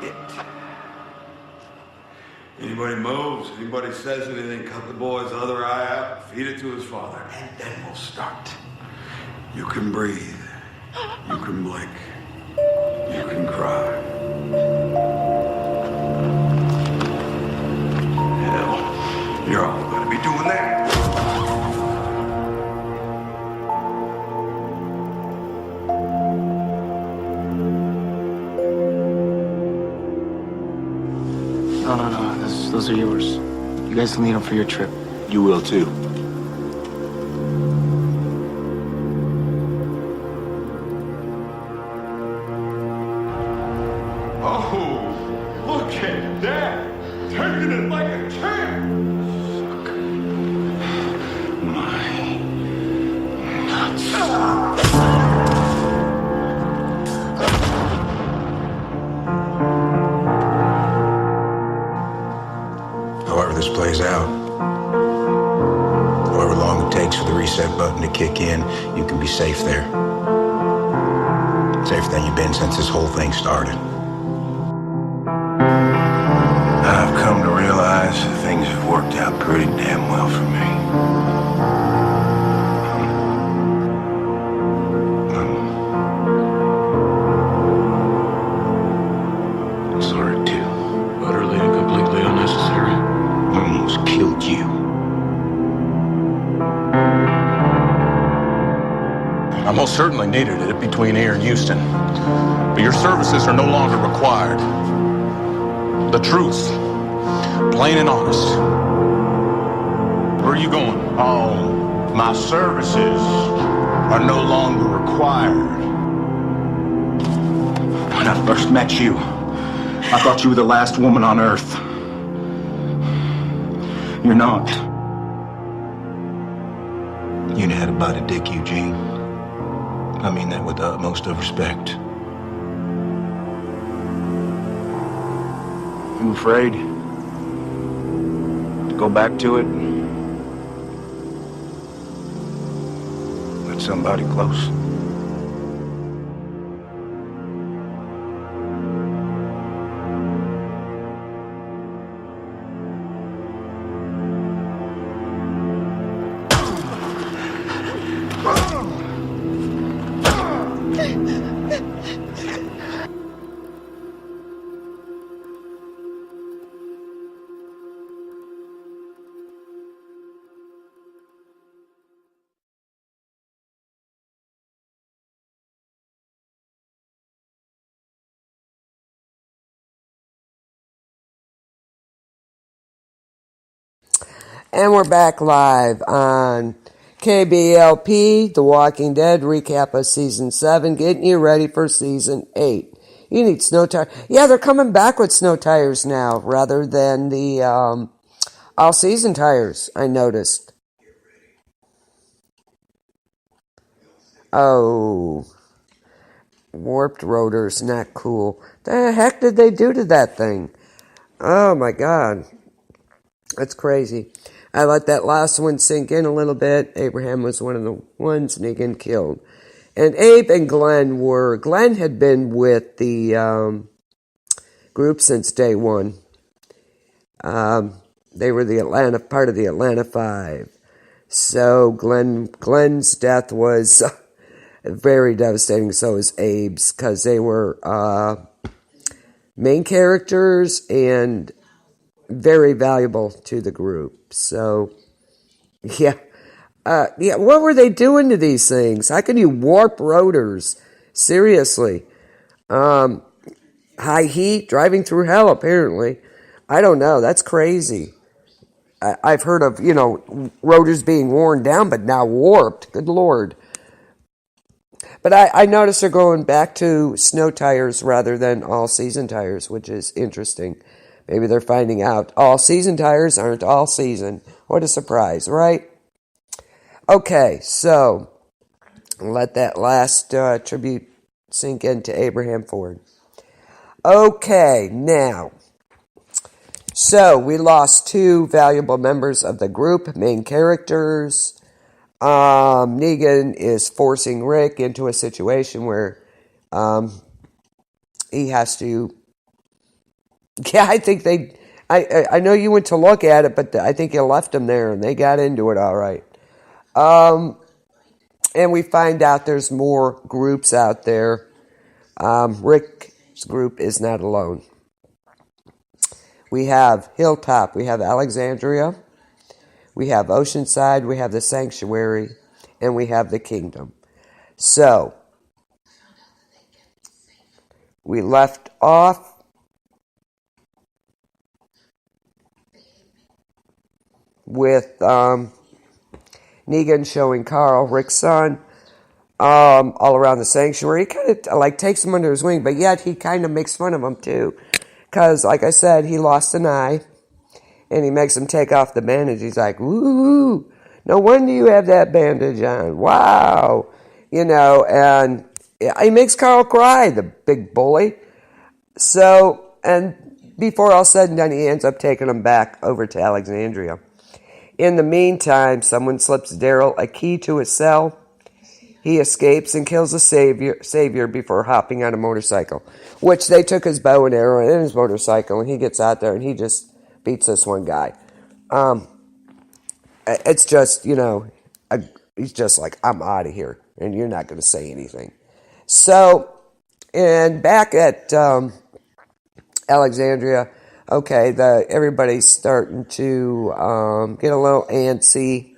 it. Anybody moves, anybody says anything, cut the boy's other eye out, feed it to his father, and then we'll start. You can breathe. You can blink. You can cry. Hell, you're all going to be doing that. No. Those are yours. You guys will need them for your trip. You will too. Oh, look at that! Taking it like a champ! My nuts. However this plays out, however long it takes for the reset button to kick in, you can be safe there. Safer than you've been since this whole thing started. I've come to realize things have worked out pretty damn well for me. I'm sorry too. Utterly and completely unnecessary. Almost killed you. I most certainly needed it between here and Houston. But your services are no longer required. The truth, plain and honest. Where are you going? Oh, my services are no longer required. When I first met you, I thought you were the last woman on Earth. You're not. You had a bite of dick, Eugene. I mean that with the utmost of respect. I'm afraid to go back to it with somebody close. And we're back live on KBLP, The Walking Dead, recap of Season 7, getting you ready for Season 8. You need snow tires. Yeah, they're coming back with snow tires now, rather than the all-season tires, I noticed. Oh, warped rotors, not cool. The heck did they do to that thing? Oh, my God. That's crazy. I let that last one sink in a little bit. Abraham was one of the ones Negan killed. And Abe and Glenn had been with the group since day one. They were part of the Atlanta Five. So Glenn's death was very devastating. So was Abe's, because they were main characters and very valuable to the group. So, yeah. What were they doing to these things? How can you warp rotors? Seriously. High heat, driving through hell, apparently. I don't know. That's crazy. I've heard of, rotors being worn down, but now warped. Good Lord. But I noticed they're going back to snow tires rather than all-season tires, which is interesting. Maybe they're finding out all-season tires aren't all-season. What a surprise, right? Okay, so let that last tribute sink into Abraham Ford. Okay, now, so we lost two valuable members of the group, main characters. Negan is forcing Rick into a situation where he has to Yeah, I think they. I know you went to look at it, but I think you left them there, and they got into it all right. And we find out there's more groups out there. Rick's group is not alone. We have Hilltop, we have Alexandria, we have Oceanside, we have the Sanctuary, and we have the Kingdom. So, we left off with Negan showing Carl, Rick's son, all around the sanctuary. He kind of like takes him under his wing, but yet he kind of makes fun of him too. Because, like I said, he lost an eye, and he makes him take off the bandage. He's like, "Ooh, no wonder you have that bandage on. Wow." And he makes Carl cry, the big bully. So, and before all said and done, he ends up taking him back over to Alexandria. In the meantime, someone slips Daryl a key to his cell. He escapes and kills the savior before hopping on a motorcycle, which they took his bow and arrow and his motorcycle, and he gets out there and he just beats this one guy. It's just, he's just like, I'm out of here, and you're not going to say anything. So, and back at Alexandria, okay, everybody's starting to get a little antsy,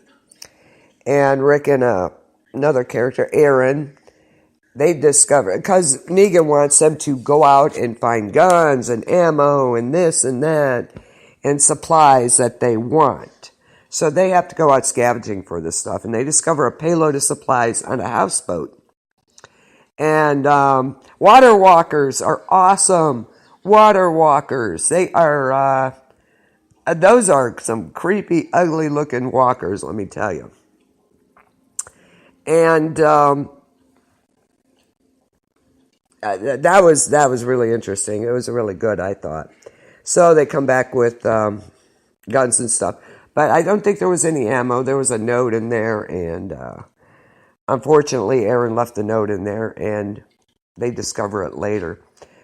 and Rick and another character, Aaron, they discover, because Negan wants them to go out and find guns and ammo and this and that and supplies that they want. So they have to go out scavenging for this stuff, and they discover a payload of supplies on a houseboat. And water walkers are awesome. Water walkers. They are, those are some creepy, ugly looking walkers, let me tell you. And that was really interesting. It was really good, I thought. So they come back with guns and stuff. But I don't think there was any ammo. There was a note in there, and unfortunately, Aaron left the note in there, and they discover it later.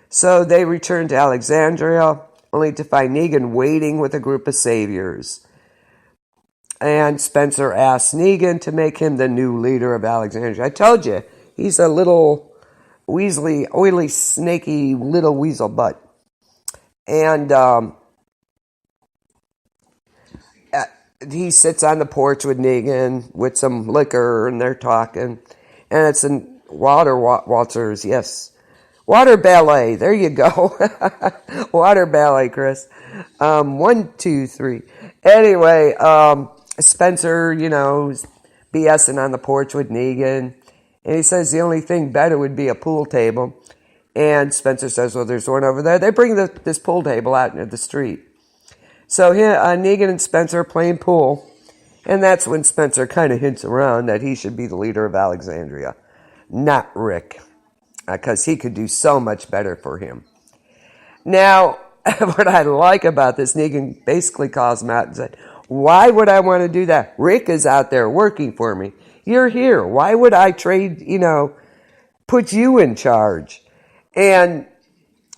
So they return to Alexandria, only to find Negan waiting with a group of saviors. And Spencer asks Negan to make him the new leader of Alexandria. I told you, he's a little weaselly, oily, snaky little weasel butt. And he sits on the porch with Negan with some liquor, and they're talking. And it's in waltzers, yes. Water ballet, there you go. Water ballet, Chris. 1, 2, 3. Anyway, Spencer, is BSing on the porch with Negan. And he says the only thing better would be a pool table. And Spencer says, well, there's one over there. They bring this pool table out into the street. So Negan and Spencer are playing pool. And that's when Spencer kind of hints around that he should be the leader of Alexandria. Not Rick. Because he could do so much better for him. Now, what I like about this, Negan basically calls him out and said, why would I want to do that? Rick is out there working for me. You're here. Why would I trade, put you in charge? And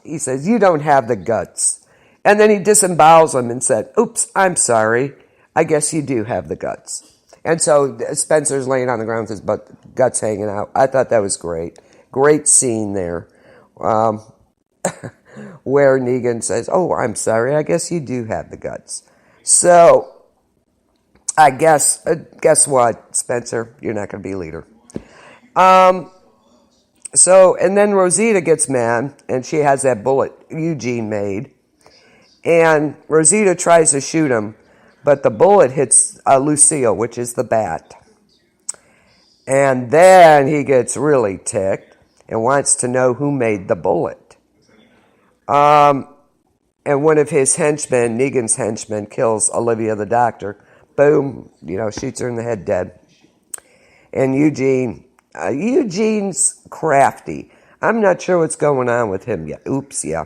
he says, you don't have the guts. And then he disembowels him and said, oops, I'm sorry. I guess you do have the guts. And so Spencer's laying on the ground with his guts hanging out. I thought that was great. Great scene there. Where Negan says, oh, I'm sorry. I guess you do have the guts. So, I guess what, Spencer? You're not going to be leader. So, and then Rosita gets mad, and she has that bullet Eugene made. And Rosita tries to shoot him, but the bullet hits Lucille, which is the bat. And then he gets really ticked and wants to know who made the bullet. And one of his henchmen, Negan's henchmen, kills Olivia the doctor. Boom, shoots her in the head dead. And Eugene's crafty. I'm not sure what's going on with him yet. Oops, yeah.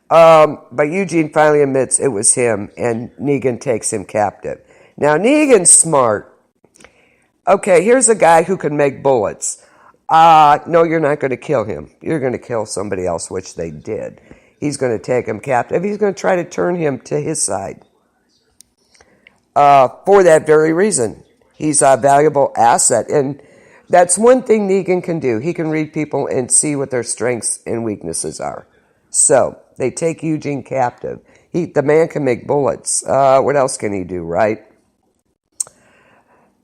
But Eugene finally admits it was him, and Negan takes him captive. Now, Negan's smart. Okay, here's a guy who can make bullets. No, you're not going to kill him. You're going to kill somebody else, which they did. He's going to take him captive. He's going to try to turn him to his side. For that very reason. He's a valuable asset. And that's one thing Negan can do. He can read people and see what their strengths and weaknesses are. So, they take Eugene captive. The man can make bullets. What else can he do, right?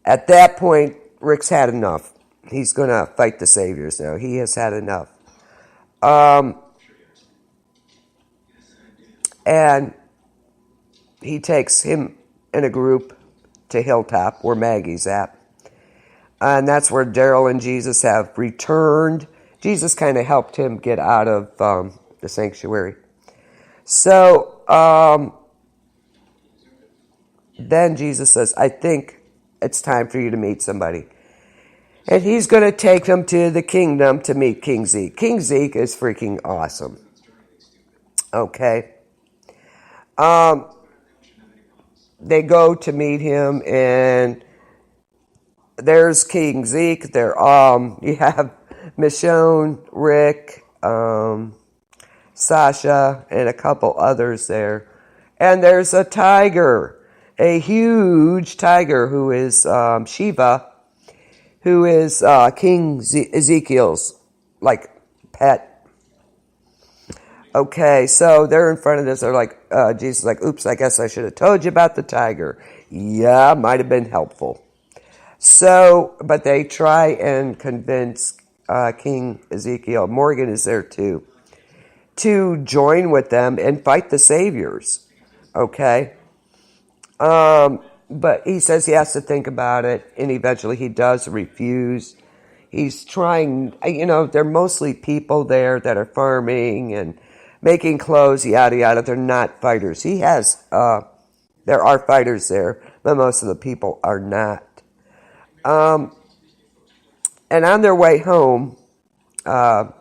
At that point, Rick's had enough. He's going to fight the Saviors now. He has had enough. And he takes him in a group to Hilltop, where Maggie's at. And that's where Daryl and Jesus have returned. Jesus kind of helped him get out of the sanctuary. So, then Jesus says, I think it's time for you to meet somebody. And he's going to take them to the kingdom to meet King Zeke. King Zeke is freaking awesome. Okay. They go to meet him, and there's King Zeke. There, you have Michonne, Rick, Sasha, and a couple others there. And there's a tiger, a huge tiger who is Shiva, who is King Ezekiel's, pet. Okay, so they're in front of this. They're like, Jesus is like, oops, I guess I should have told you about the tiger. Yeah, might have been helpful. So, but they try and convince King Ezekiel, Morgan is there too, to join with them and fight the Saviors. Okay? But he says he has to think about it, and eventually he does refuse. He's trying, they're mostly people there that are farming and making clothes, yada, yada. They're not fighters. There are fighters there, but most of the people are not. And on their way home, where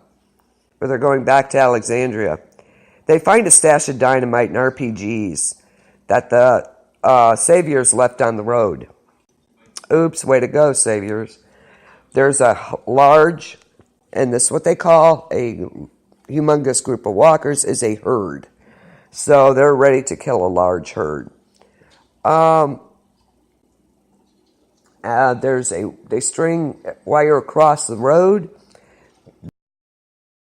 they're going back to Alexandria, they find a stash of dynamite and RPGs that the Saviors left on the road. Oops, way to go, Saviors. There's a large, and this is what they call a humongous group of walkers, is a herd. So they're ready to kill a large herd. They string wire across the road,